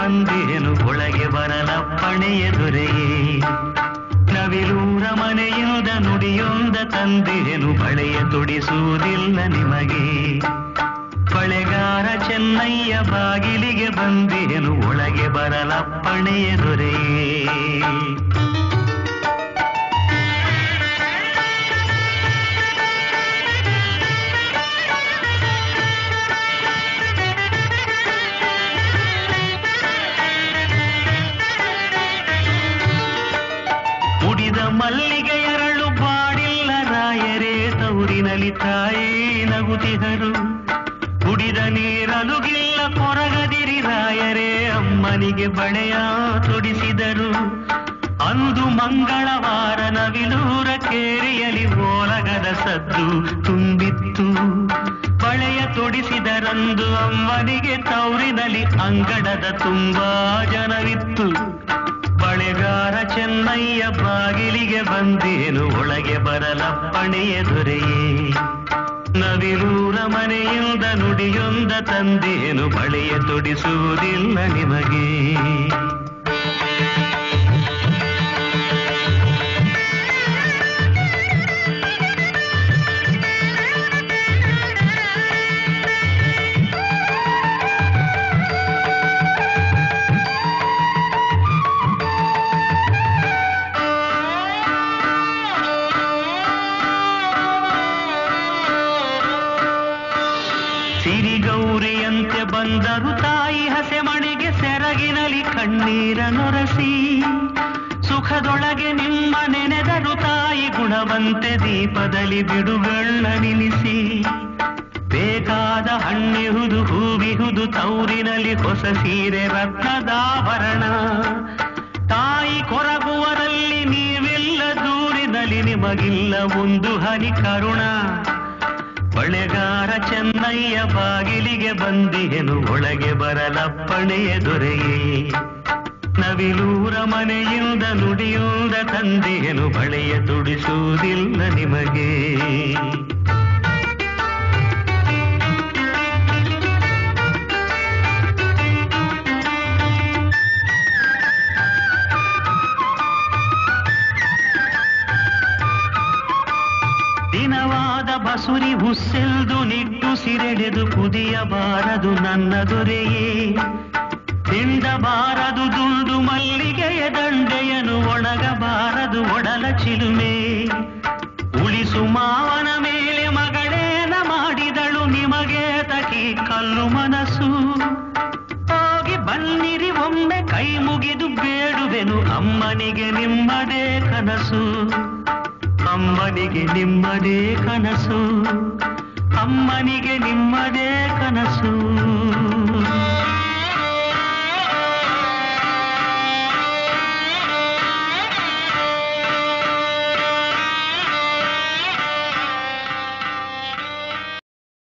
ಬಂದೇನು ಒಳಗೆ ಬರಲಪ್ಪಣೆಯ ದೊರೆಯೇ ನವಿಲೂರ ಮನೆಯಿಂದ ನುಡಿಯೊಂದ ತಂದೇನು ಬಳೆಯ ತೊಡಿಸುವುದಿಲ್ಲ ನಿಮಗೆ ಬಳೆಗಾರ ಚೆನ್ನಯ್ಯ ಬಾಗಿಲಿಗೆ ಬಂದೇನು ಒಳಗೆ ಬರಲಪ್ಪಣೆಯ ದೊರೆಯೇ ಮುಡಿದ ಮಲ್ಲಿಗೆ ಎರಳು ಬಾಡಿಲ್ಲ ರಾಯರೇ ತೌರಿನಲ್ಲಿ ತಾಯೇ ನಗುತ್ತಿದರು ಕುಡಿದ ನೀರಲುಗಿಲ್ಲ ಕೊರಗದಿರಿ ರಾಯರೇ ಅಮ್ಮನಿಗೆ ಬಳೆಯ ತೊಡಿಸಿದರು ಅಂದು ಮಂಗಳವಾರ ನವಿಲೂರ ಕೇರಿಯಲಿ ಓಲಗದ ಸದ್ದು ತುಂಬಿತ್ತು ಬಳೆಯ ತೊಡಿಸಿದರಂದು ಅಮ್ಮನಿಗೆ ತೌರಿನಲ್ಲಿ ಅಂಗಡದ ತುಂಬಾ ಜನವಿತ್ತು ಬಳೆಗಾರ ಚೆನ್ನಯ್ಯ ಬಾಗಿಲಿಗೆ ಬಂದೇನು ಒಳಗೆ ಬರಲಪ್ಪಣೆಯ ದೊರೆಯೇ ನವಿಲೂರ ಮನೆಯಿಂದ ನುಡಿಯೊಂದ ತಂದೇನು ಬಳೆಯ ತೊಡಿಸುವುದಿಲ್ಲ ನಿಮಗೆ ಸಿರಿಗೌರಿಯಂತೆ ಬಂದರು ತಾಯಿ ಹಸೆಮಣೆಗೆ ಸೆರಗಿನಲಿ ಕಣ್ಣೀರ ನೊರಸಿ ಸುಖದೊಳಗೆ ನಿಮ್ಮ ನೆನೆದರು ತಾಯಿ ಗುಣವಂತೆ ದೀಪದಲ್ಲಿ ಬಿಡುಗಳ್ಳ ನಿಲ್ಲಿಸಿ ಬೇಕಾದ ಹಣ್ಣಿಹುದು ಹೂವಿಹುದು ತೌರಿನಲ್ಲಿ ಹೊಸ ಸೀರೆ ರತ್ನದಾಭರಣ ತಾಯಿ ಕೊರಗುವರಲ್ಲಿ ನೀವೆಲ್ಲ ದೂರಿನಲ್ಲಿ ನಿಮಗಿಲ್ಲ ಒಂದು ಹನಿ ಕರುಣ ಬಳೆಗಾರ ಚೆನ್ನಯ್ಯ ಬಾಗಿಲಿಗೆ ಬಂದೇನು ಒಳಗೆ ಬರಲಪ್ಪಣೆಯ ದೊರೆಯೇ ನವಿಲೂರ ಮನೆಯಿಂದ ನುಡಿಯುಂದ ತಂದೇನು ಬಳೆಯ ತುಡಿಸುವುದಿಲ್ಲ ನಿಮಗೆ ದಿನವಾದ ಬಸುರಿ ಹುಸ್ಸೆಲ್ದು ನಿಟ್ಟು ಸಿರೆಡೆದು ಕುದಿಯಬಾರದು ನನ್ನ ದೊರೆಯೇ ತಿಂಡಬಾರದು ದುಂಡು ಮಲ್ಲಿಗೆಯ ದಂಡೆಯನು ಒಣಗಬಾರದು ಒಡಲ ಚಿಲುಮೆ ಉಳಿಸು ಮಾವನ ಮೇಲೆ ಮಗಳೇನ ಮಾಡಿದಳು ನಿಮಗೆ ತಕಿ ಕಲ್ಲು ಮನಸ್ಸು ಹೋಗಿ ಬನ್ನಿರಿ ಒಮ್ಮೆ ಕೈ ಮುಗಿದು ಬೇಡುವೆನು ಅಮ್ಮನಿಗೆ ನಿಮ್ಮದೇ ಕನಸು ಅಮ್ಮನಿಗೆ ನಿಮ್ಮದೇ ಕನಸು ಅಮ್ಮನಿಗೆ ನಿಮ್ಮದೇ ಕನಸು